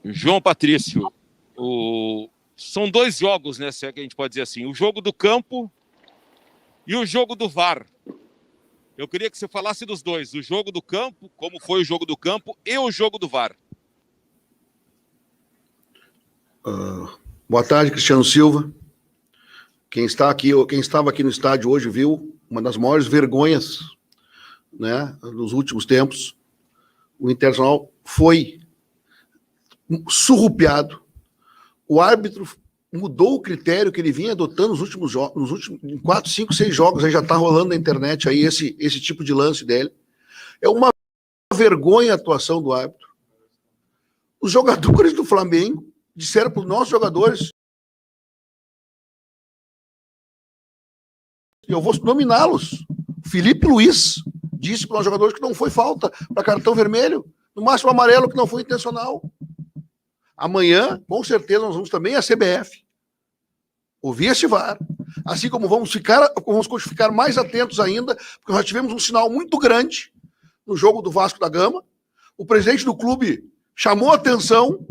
João Patrício, são dois jogos, né, se é que a gente pode dizer assim, o jogo do campo e o jogo do VAR. Eu queria que você falasse dos dois, o jogo do campo, como foi o jogo do campo e o jogo do VAR. Boa tarde, Cristiano Silva. Quem estava aqui no estádio hoje viu uma das maiores vergonhas, né, nos últimos tempos. O Internacional foi surrupiado. O árbitro mudou o critério que ele vinha adotando nos últimos jogos, nos últimos 4, 5, 6 jogos, aí já está rolando na internet aí esse tipo de lance dele. É uma vergonha a atuação do árbitro. Os jogadores do Flamengo disseram para os nossos jogadores, eu vou nominá-los. Felipe Luiz disse para os jogadores que não foi falta para cartão vermelho, no máximo amarelo, que não foi intencional. Amanhã, com certeza, nós vamos também à CBF ouvir esse VAR, assim como vamos ficar mais atentos ainda, porque nós tivemos um sinal muito grande no jogo do Vasco da Gama. O presidente do clube chamou a atenção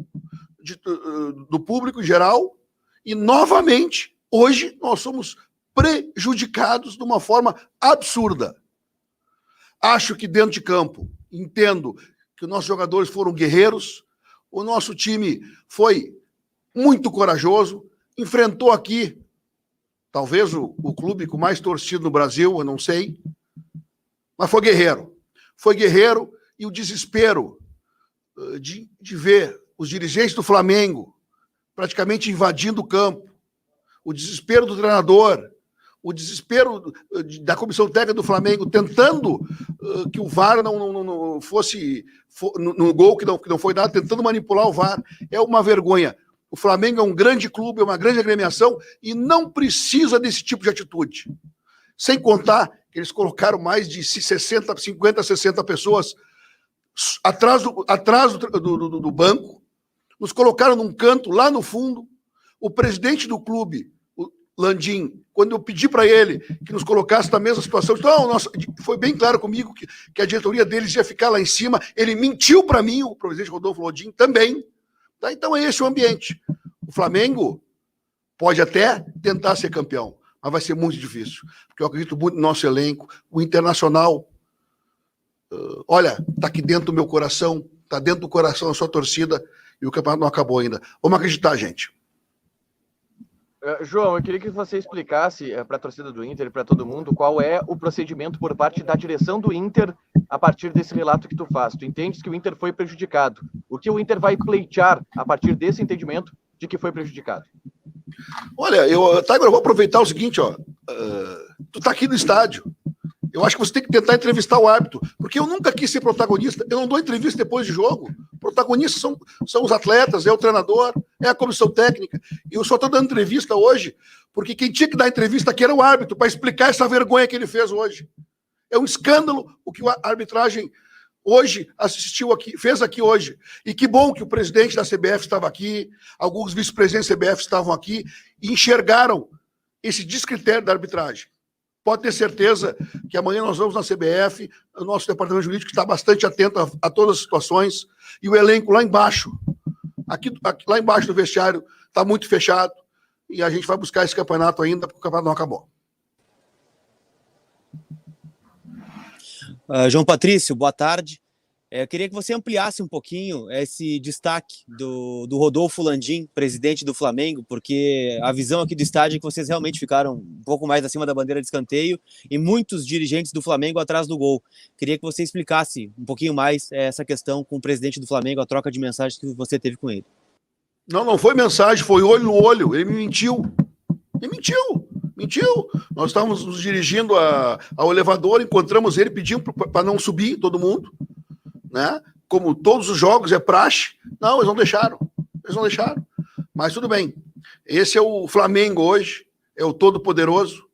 do público em geral e, novamente, hoje nós somos prejudicados de uma forma absurda. Acho que dentro de campo, entendo que os nossos jogadores foram guerreiros, o nosso time foi muito corajoso, enfrentou aqui, talvez o clube com mais torcido no Brasil, eu não sei, mas foi guerreiro. Foi guerreiro e o desespero de ver os dirigentes do Flamengo praticamente invadindo o campo, o desespero do treinador, o desespero da comissão técnica do Flamengo tentando que o VAR não fosse no gol que não foi dado, tentando manipular o VAR, é uma vergonha. O Flamengo é um grande clube, é uma grande agremiação e não precisa desse tipo de atitude. Sem contar que eles colocaram mais de 50, 60 pessoas atrás do banco, nos colocaram num canto lá no fundo. O presidente do clube, Landim, quando eu pedi para ele que nos colocasse na mesma situação, foi bem claro comigo que a diretoria deles ia ficar lá em cima. Ele mentiu para mim, o presidente Rodolfo Landim também. Tá? Então é esse o ambiente. O Flamengo pode até tentar ser campeão, mas vai ser muito difícil, porque eu acredito muito no nosso elenco. O Internacional, olha, está aqui dentro do meu coração, está dentro do coração da sua torcida, e o campeonato não acabou ainda. Vamos acreditar, gente. João, eu queria que você explicasse para a torcida do Inter e para todo mundo qual é o procedimento por parte da direção do Inter a partir desse relato que tu faz. Tu entendes que o Inter foi prejudicado. O que o Inter vai pleitear a partir desse entendimento de que foi prejudicado? Olha, Tiger, eu vou aproveitar o seguinte, ó. Tu tá aqui no estádio. Eu acho que você tem que tentar entrevistar o árbitro, porque eu nunca quis ser protagonista. Eu não dou entrevista depois de jogo. Protagonistas são os atletas, é o treinador, é a comissão técnica. E eu só estou dando entrevista hoje porque quem tinha que dar entrevista aqui era o árbitro, para explicar essa vergonha que ele fez hoje. É um escândalo o que a arbitragem hoje fez aqui hoje. E que bom que o presidente da CBF estava aqui, alguns vice-presidentes da CBF estavam aqui e enxergaram esse descritério da arbitragem. Pode ter certeza que amanhã nós vamos na CBF, o nosso departamento jurídico está bastante atento a todas as situações, e o elenco lá embaixo, lá embaixo do vestiário, está muito fechado, e a gente vai buscar esse campeonato ainda, porque o campeonato não acabou. João Patrício, boa tarde. Eu queria que você ampliasse um pouquinho esse destaque do Rodolfo Landim, presidente do Flamengo, porque a visão aqui do estádio é que vocês realmente ficaram um pouco mais acima da bandeira de escanteio e muitos dirigentes do Flamengo atrás do gol. Queria que você explicasse um pouquinho mais essa questão com o presidente do Flamengo, a troca de mensagens que você teve com ele. Não foi mensagem, foi olho no olho. Ele me mentiu. Mentiu. Nós estávamos nos dirigindo ao elevador, encontramos ele, pedimos para não subir, todo mundo. Né? Como todos os jogos é praxe, não, eles não deixaram, mas tudo bem, esse é o Flamengo hoje, é o todo-poderoso,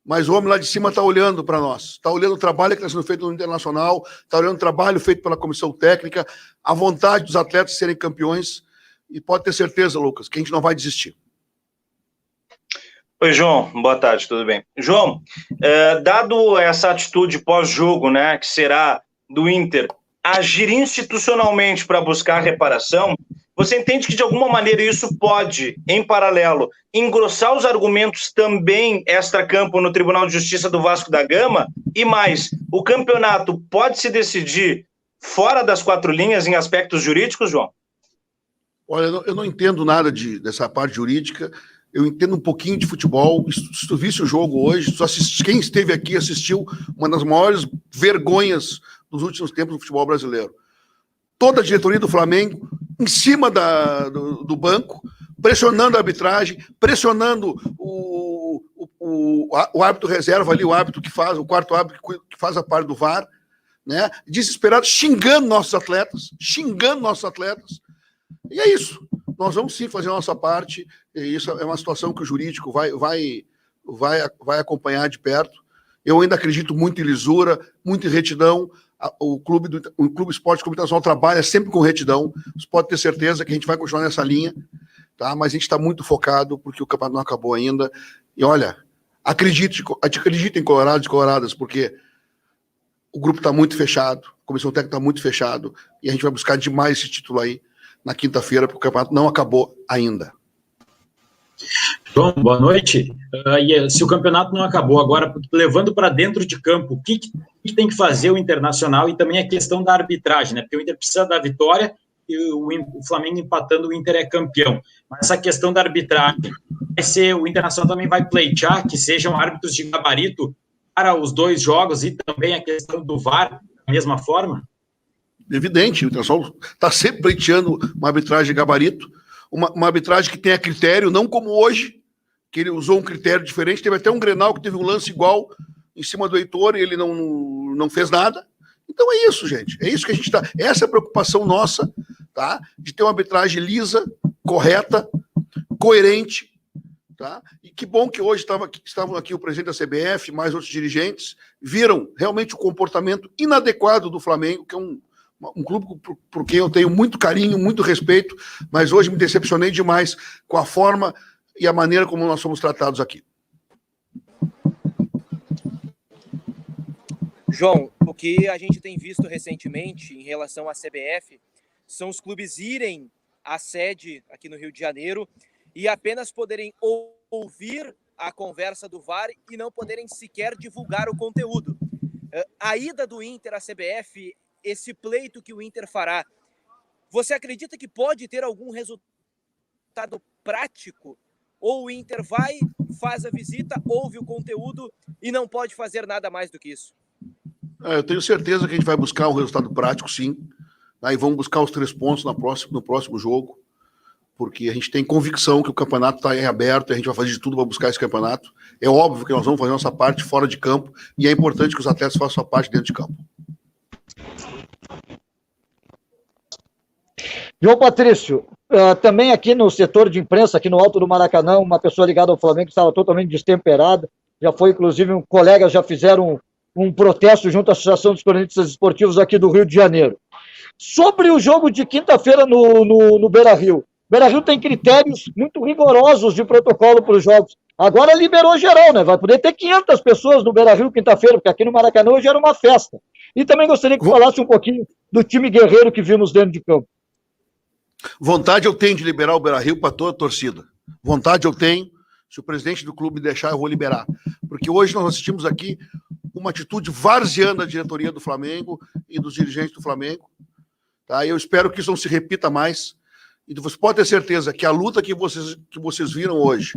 mas o homem lá de cima está olhando para nós, está olhando o trabalho que está sendo feito no Internacional, está olhando o trabalho feito pela comissão técnica, a vontade dos atletas serem campeões, e pode ter certeza, Lucas, que a gente não vai desistir. Oi, João. Boa tarde, tudo bem? João, dado essa atitude pós-jogo, né, que será do Inter, agir institucionalmente para buscar reparação, você entende que de alguma maneira isso pode, em paralelo, engrossar os argumentos também extra-campo no Tribunal de Justiça do Vasco da Gama? E mais, o campeonato pode se decidir fora das 4 linhas em aspectos jurídicos, João? Olha, eu não entendo nada dessa parte jurídica. Eu entendo um pouquinho de futebol. Se tu visse o jogo hoje, quem esteve aqui assistiu uma das maiores vergonhas dos últimos tempos do futebol brasileiro. Toda a diretoria do Flamengo em cima do banco, pressionando a arbitragem, pressionando o árbitro reserva ali, o árbitro que faz, o quarto árbitro que faz a parte do VAR, né? Desesperado, xingando nossos atletas. E é isso. Nós vamos sim fazer a nossa parte. E isso é uma situação que o jurídico vai acompanhar de perto. Eu ainda acredito muito em lisura, muito em retidão. O Clube Esporte Clube Internacional trabalha sempre com retidão. Você pode ter certeza que a gente vai continuar nessa linha, tá? Mas a gente está muito focado porque o campeonato não acabou ainda. E olha, acredite em Colorados e Coloradas, porque o grupo está muito fechado, a comissão técnica está muito fechado e a gente vai buscar demais esse título aí na quinta-feira, porque o campeonato não acabou ainda. João, boa noite. Se o campeonato não acabou agora, levando para dentro de campo, o que tem que fazer o Internacional e também a questão da arbitragem, né? Porque o Inter precisa da vitória e o Flamengo empatando, o Inter é campeão. Mas essa questão da arbitragem, o Internacional também vai pleitear que sejam árbitros de gabarito para os 2 jogos e também a questão do VAR da mesma forma? Evidente, o Internacional está sempre pleiteando uma arbitragem de gabarito, uma arbitragem que tenha critério, não como hoje, que ele usou um critério diferente. Teve até um Grenal que teve um lance igual em cima do Heitor e ele não fez nada. Então é isso, gente. É isso que a gente está. Essa é a preocupação nossa, tá? De ter uma arbitragem lisa, correta, coerente, tá? E que bom que hoje estavam aqui o presidente da CBF, mais outros dirigentes, viram realmente o comportamento inadequado do Flamengo, que é um clube por quem eu tenho muito carinho, muito respeito, mas hoje me decepcionei demais com a forma e a maneira como nós somos tratados aqui. João, o que a gente tem visto recentemente em relação à CBF são os clubes irem à sede aqui no Rio de Janeiro e apenas poderem ouvir a conversa do VAR e não poderem sequer divulgar o conteúdo. A ida do Inter à CBF, esse pleito que o Inter fará, você acredita que pode ter algum resultado prático? Ou o Inter vai, faz a visita, ouve o conteúdo e não pode fazer nada mais do que isso? Eu tenho certeza que a gente vai buscar um resultado prático, sim. Aí vamos buscar os 3 pontos no próximo jogo, porque a gente tem convicção que o campeonato está em aberto e a gente vai fazer de tudo para buscar esse campeonato. É óbvio que nós vamos fazer nossa parte fora de campo e é importante que os atletas façam a parte dentro de campo. João Patrício, também aqui no setor de imprensa, aqui no Alto do Maracanã, uma pessoa ligada ao Flamengo estava totalmente destemperada, já foi, inclusive, colegas já fizeram um protesto junto à Associação dos Cronistas Esportivos aqui do Rio de Janeiro. Sobre o jogo de quinta-feira no Beira-Rio. O Beira-Rio tem critérios muito rigorosos de protocolo para os jogos. Agora liberou geral, né? Vai poder ter 500 pessoas no Beira-Rio quinta-feira, porque aqui no Maracanã hoje era uma festa. E também gostaria que falasse um pouquinho do time guerreiro que vimos dentro de campo. Vontade eu tenho de liberar o Beira-Rio para toda a torcida. Vontade eu tenho. Se o presidente do clube deixar, eu vou liberar. Porque hoje nós assistimos aqui uma atitude varziana da diretoria do Flamengo e dos dirigentes do Flamengo. Tá? Eu espero que isso não se repita mais. E você pode ter certeza que a luta que vocês viram hoje,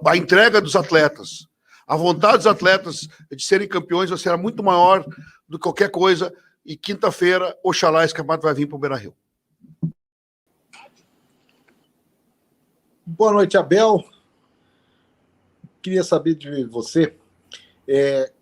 a entrega dos atletas, a vontade dos atletas de serem campeões vai ser muito maior do que qualquer coisa. E quinta-feira, oxalá, esse campeonato vai vir para o Beira-Rio. Boa noite, Abel. Queria saber de você,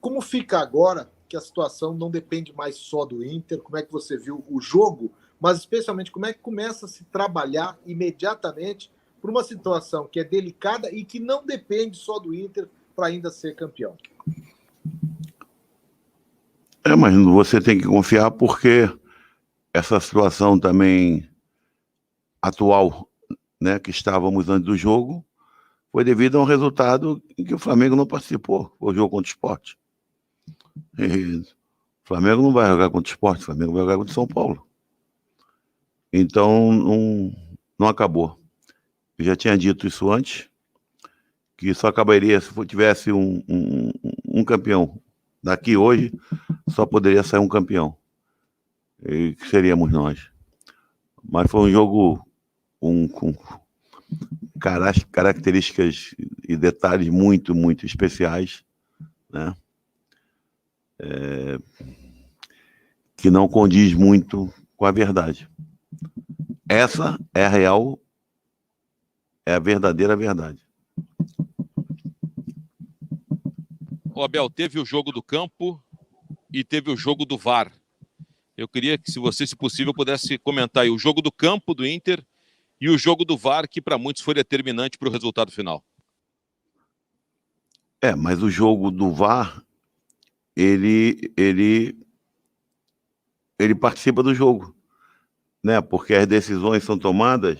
como fica agora que a situação não depende mais só do Inter, como é que você viu o jogo, mas especialmente como é que começa a se trabalhar imediatamente por uma situação que é delicada e que não depende só do Inter para ainda ser campeão? Mas você tem que confiar porque essa situação também atual, né, que estávamos antes do jogo, foi devido a um resultado em que o Flamengo não participou, o jogo contra o Sport. E o Flamengo não vai jogar contra o Sport, o Flamengo vai jogar contra o São Paulo. Então, não acabou. Eu já tinha dito isso antes, que só acabaria se tivesse um campeão. Daqui hoje, só poderia sair um campeão. E que seríamos nós. Mas foi um jogo com características e detalhes muito, muito especiais, né? Que não condiz muito com a verdade. Essa é a real, é a verdadeira verdade. O Abel, teve o jogo do campo e teve o jogo do VAR. Eu queria que, se você, se possível, pudesse comentar aí o jogo do campo do Inter e o jogo do VAR, que para muitos foi determinante para o resultado final. Mas o jogo do VAR, ele participa do jogo, né? Porque as decisões são tomadas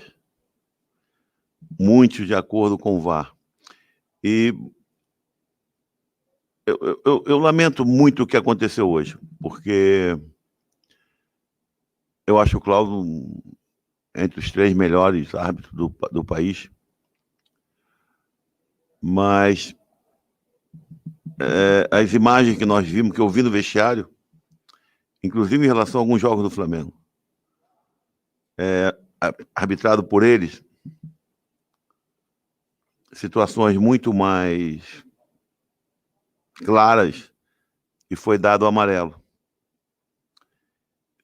muito de acordo com o VAR. E eu lamento muito o que aconteceu hoje, porque eu acho o Cláudio entre os 3 melhores árbitros do país, mas as imagens que nós vimos, que eu vi no vestiário, inclusive em relação a alguns jogos do Flamengo, arbitrado por eles, situações muito mais claras, e foi dado o amarelo.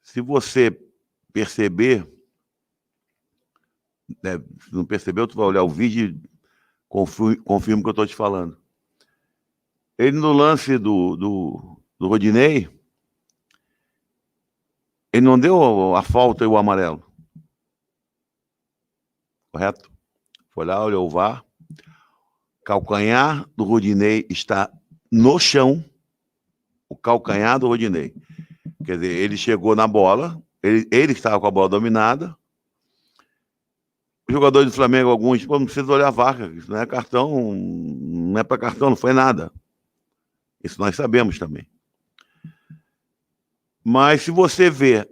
Se você perceber, né, se não percebeu, tu vai olhar o vídeo e confirma o que eu estou te falando. Ele, no lance do Rodinei, ele não deu a falta e o amarelo. Correto? Foi lá, olhou o VAR. Calcanhar do Rodinei está no chão. O calcanhar do Rodinei. Quer dizer, ele chegou na bola, ele estava com a bola dominada. Os jogadores do Flamengo, alguns, não precisa olhar a VAR, isso não é cartão, não é para cartão, não foi nada. Isso nós sabemos também. Mas se você vê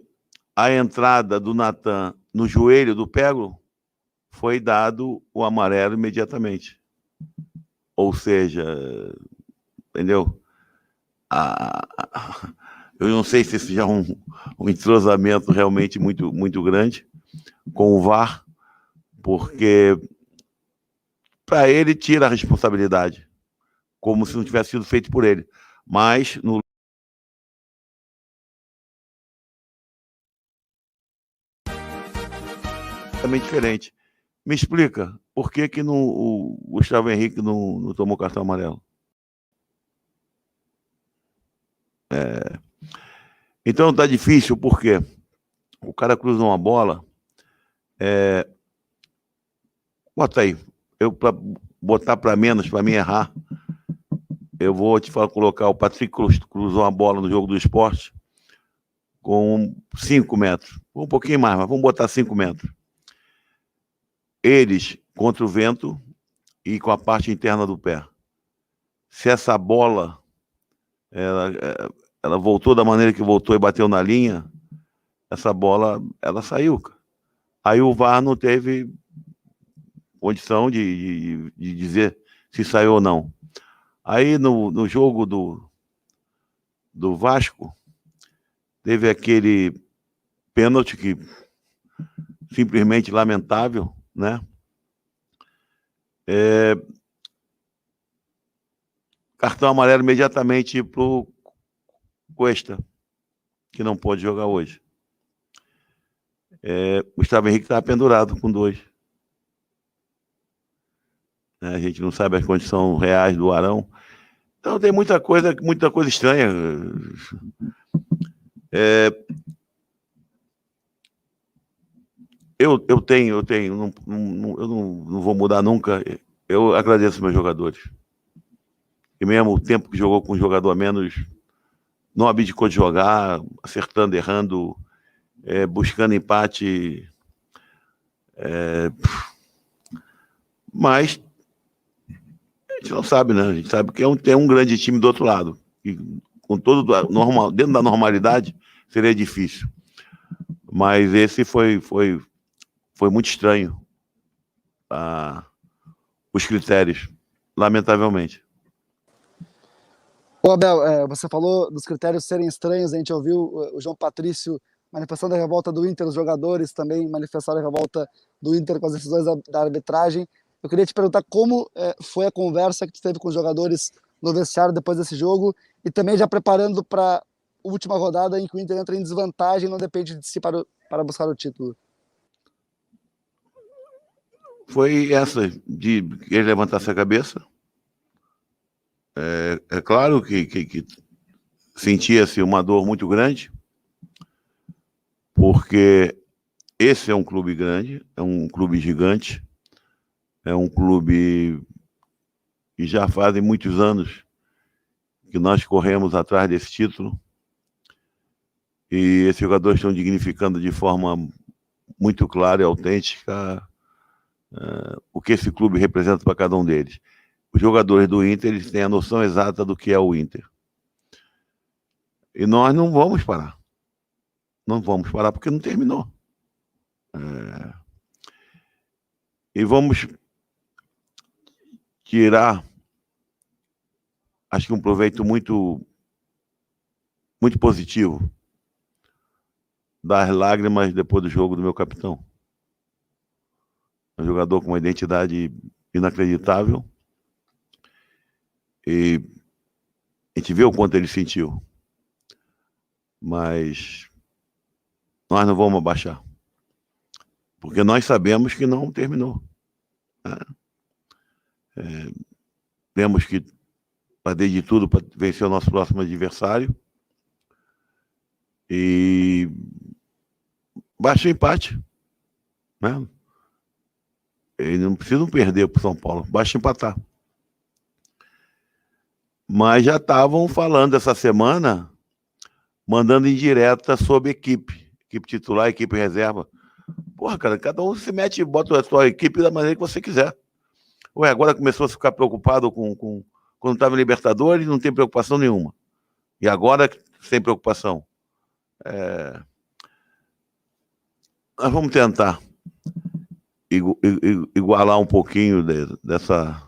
a entrada do Natan no joelho do Peglo, foi dado o amarelo imediatamente. Ou seja, entendeu? Eu não sei se isso já é um entrosamento realmente muito, muito grande com o VAR, porque para ele tira a responsabilidade, como se não tivesse sido feito por ele. Mas no também diferente. Me explica, por que o Gustavo Henrique não tomou cartão amarelo? Então tá difícil, porque o cara cruza uma bola, bota aí, eu para botar para menos, para mim errar, eu vou te falar, colocar o Patrick cruzou uma bola no jogo do Sport com 5 metros, um pouquinho mais, mas vamos botar 5 metros. Eles contra o vento e com a parte interna do pé. Se essa bola ela voltou da maneira que voltou e bateu na linha, essa bola ela saiu. Aí o VAR não teve condição de dizer se saiu ou não. Aí no jogo do Vasco, teve aquele pênalti que simplesmente lamentável, né? Cartão amarelo imediatamente pro Cuesta, que não pode jogar hoje. Gustavo Henrique estava pendurado com 2. A gente não sabe as condições reais do Arão. Então tem muita coisa estranha. Eu não vou mudar nunca. Eu agradeço meus jogadores. E mesmo o tempo que jogou com um jogador a menos, não abdicou de jogar, acertando, errando, buscando empate. Mas A gente não sabe, né? A gente sabe que tem um grande time do outro lado. E com todo normal, dentro da normalidade, seria difícil. Mas esse foi muito estranho. Os critérios, lamentavelmente. Ô, Abel, você falou dos critérios serem estranhos, a gente ouviu o João Patrício manifestando a revolta do Inter, os jogadores também manifestaram a revolta do Inter com as decisões da arbitragem. Eu queria te perguntar como foi a conversa que tu teve com os jogadores no vestiário depois desse jogo e também já preparando para a última rodada em que o Inter entra em desvantagem, não depende de si para buscar o título. Foi essa de ele levantasse a cabeça. É claro que sentia-se uma dor muito grande, porque esse é um clube grande, é um clube gigante, é um clube que já fazem muitos anos que nós corremos atrás desse título, e esses jogadores estão dignificando de forma muito clara e autêntica o que esse clube representa para cada um deles. Os jogadores do Inter, eles têm a noção exata do que é o Inter. E nós não vamos parar. Não vamos parar porque não terminou. E vamos tirar, acho que um proveito muito positivo das lágrimas depois do jogo do meu capitão. Um jogador com uma identidade inacreditável. E a gente vê o quanto ele sentiu. Mas nós não vamos abaixar. Porque nós sabemos que não terminou. Temos que fazer de tudo para vencer o nosso próximo adversário. E baixa o empate. Né? Eles não precisam perder para o São Paulo. Basta empatar. Mas já estavam falando essa semana, mandando indireta sobre equipe titular, equipe reserva. Porra, cara, cada um se mete e bota a sua equipe da maneira que você quiser. Ué, agora começou a ficar preocupado com quando estava em Libertadores, não tem preocupação nenhuma. E agora, sem preocupação. Nós vamos tentar igualar um pouquinho dessa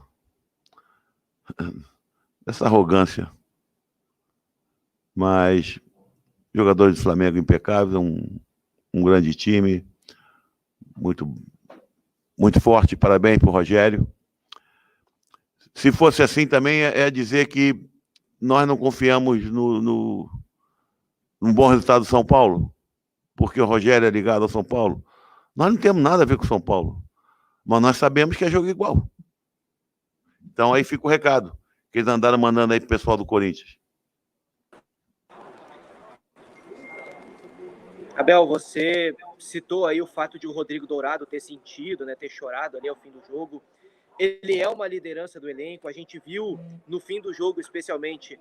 arrogância. Mas jogadores do Flamengo impecáveis, um grande time, muito forte. Parabéns para o Rogério. Se fosse assim também, é dizer que nós não confiamos num bom resultado do São Paulo, porque o Rogério é ligado ao São Paulo. Nós não temos nada a ver com o São Paulo, mas nós sabemos que é jogo igual. Então aí fica o recado que eles andaram mandando aí pro pessoal do Corinthians. Abel, você citou aí o fato de o Rodrigo Dourado ter sentido, né, ter chorado ali ao fim do jogo. Ele é uma liderança do elenco. A gente viu no fim do jogo, especialmente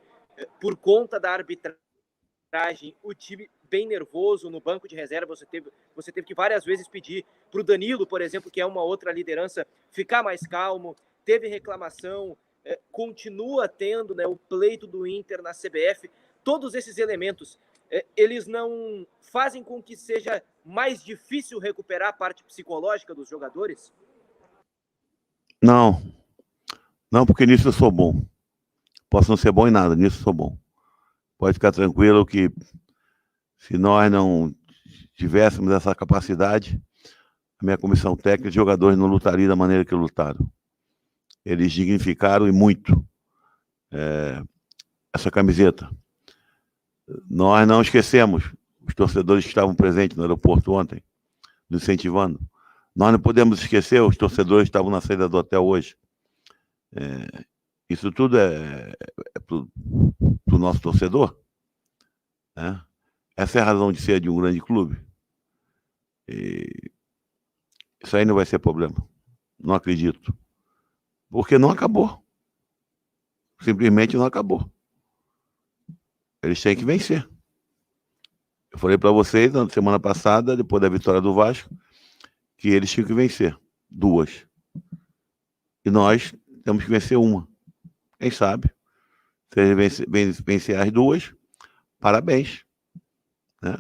por conta da arbitragem, o time bem nervoso no banco de reserva. Você teve que várias vezes pedir para o Danilo, por exemplo, que é uma outra liderança, ficar mais calmo. Teve reclamação, continua tendo, né, o pleito do Inter na CBF. Todos esses elementos, eles não fazem com que seja mais difícil recuperar a parte psicológica dos jogadores? Não, porque nisso eu sou bom. Posso não ser bom em nada, nisso eu sou bom. Pode ficar tranquilo que se nós não tivéssemos essa capacidade, a minha comissão técnica, os jogadores não lutariam da maneira que lutaram. Eles dignificaram e muito essa camiseta. Nós não esquecemos os torcedores que estavam presentes no aeroporto ontem, nos incentivando. Nós não podemos esquecer os torcedores que estavam na saída do hotel hoje. Isso tudo é pro nosso torcedor. Né? Essa é a razão de ser de um grande clube. E isso aí não vai ser problema. Não acredito. Porque não acabou. Simplesmente não acabou. Eles têm que vencer. Eu falei para vocês na semana passada, depois da vitória do Vasco, que eles tinham que vencer 2. E nós temos que vencer 1. quem sabe, se ele vencer as duas, parabéns. Né?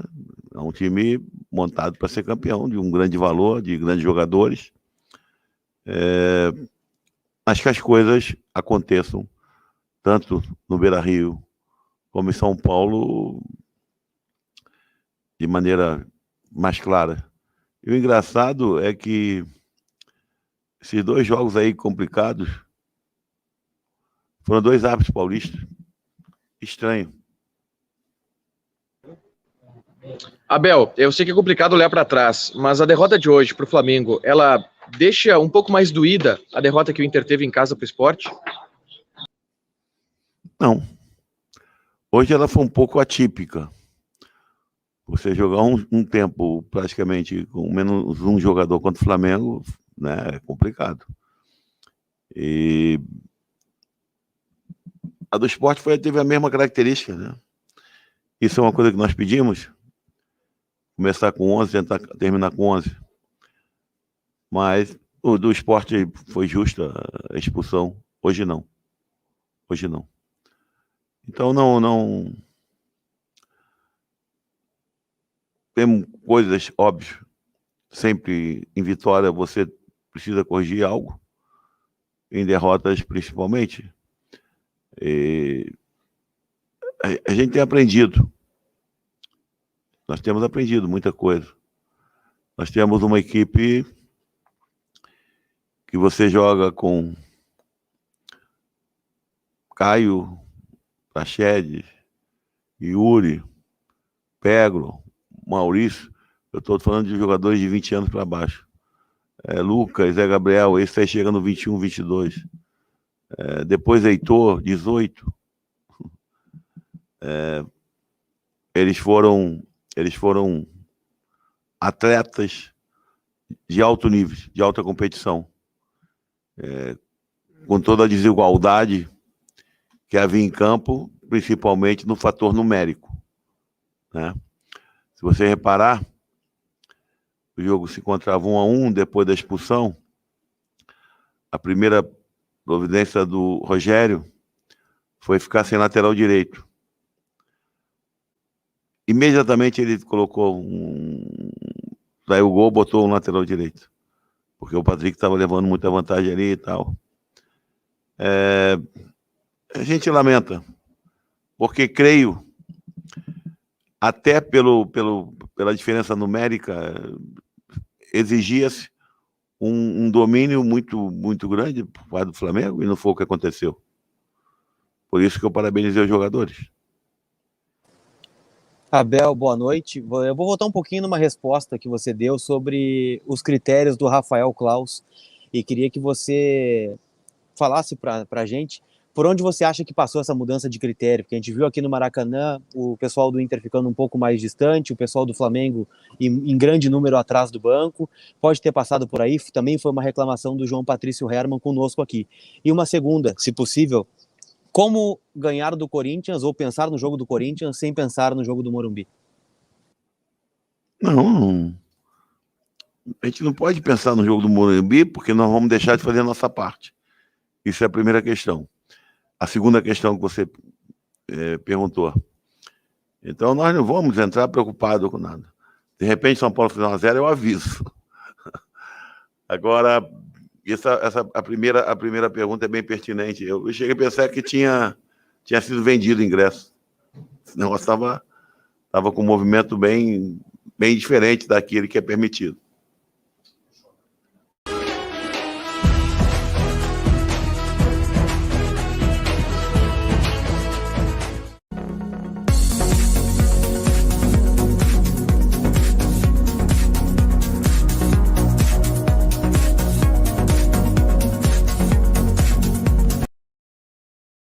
É um time montado para ser campeão, de um grande valor, de grandes jogadores. Mas que as coisas aconteçam, tanto no Beira-Rio como em São Paulo, de maneira mais clara. E o engraçado é que esses 2 jogos aí complicados foram 2 árbitros paulistas. Estranho. Abel, eu sei que é complicado olhar para trás, mas a derrota de hoje para o Flamengo, ela deixa um pouco mais doída a derrota que o Inter teve em casa para o Sport? Não. Hoje ela foi um pouco atípica. Você jogar um tempo praticamente com menos um jogador contra o Flamengo, né, é complicado. E a do Sport teve a mesma característica, né? Isso é uma coisa que nós pedimos, começar com 11, tentar terminar com 11. Mas o do Sport foi justa a expulsão. Hoje não. Hoje não. Então não tem coisas óbvias. Sempre em vitória você precisa corrigir algo. Em derrotas principalmente. A gente tem aprendido. Nós temos aprendido muita coisa. Nós temos uma equipe que você joga com Caio, Praxedes, Yuri, Peglo, Maurício. Eu estou falando de jogadores de 20 anos para baixo. Lucas, Zé Gabriel, esse aí chega no 21, 22. Depois Heitor, 18. Eles foram atletas de alto nível, de alta competição. Com toda a desigualdade que havia em campo, principalmente no fator numérico. Né? Se você reparar, o jogo se encontrava 1-1 depois da expulsão. A primeira providência do Rogério foi ficar sem lateral direito. Imediatamente ele colocou saiu o gol, botou um lateral direito. Porque o Patrick estava levando muita vantagem ali e tal. A gente lamenta, porque creio, até pela diferença numérica, exigia-se um domínio muito, muito grande por parte do Flamengo, e não foi o que aconteceu. Por isso que eu parabenizei os jogadores. Abel, boa noite. Eu vou voltar um pouquinho numa resposta que você deu sobre os critérios do Rafael Claus, e queria que você falasse para a gente por onde você acha que passou essa mudança de critério, porque a gente viu aqui no Maracanã o pessoal do Inter ficando um pouco mais distante, o pessoal do Flamengo em grande número atrás do banco, pode ter passado por aí, também foi uma reclamação do João Patrício Hermann conosco aqui. E uma segunda, se possível, como ganhar do Corinthians ou pensar no jogo do Corinthians sem pensar no jogo do Morumbi? Não, a gente não pode pensar no jogo do Morumbi porque nós vamos deixar de fazer a nossa parte. Isso é a primeira questão. A segunda questão que você perguntou. Então, nós não vamos entrar preocupados com nada. De repente, São Paulo fizer 1-0, eu aviso. Agora, a primeira pergunta é bem pertinente. Eu cheguei a pensar que tinha sido vendido o ingresso. O negócio estava com um movimento bem diferente daquele que é permitido.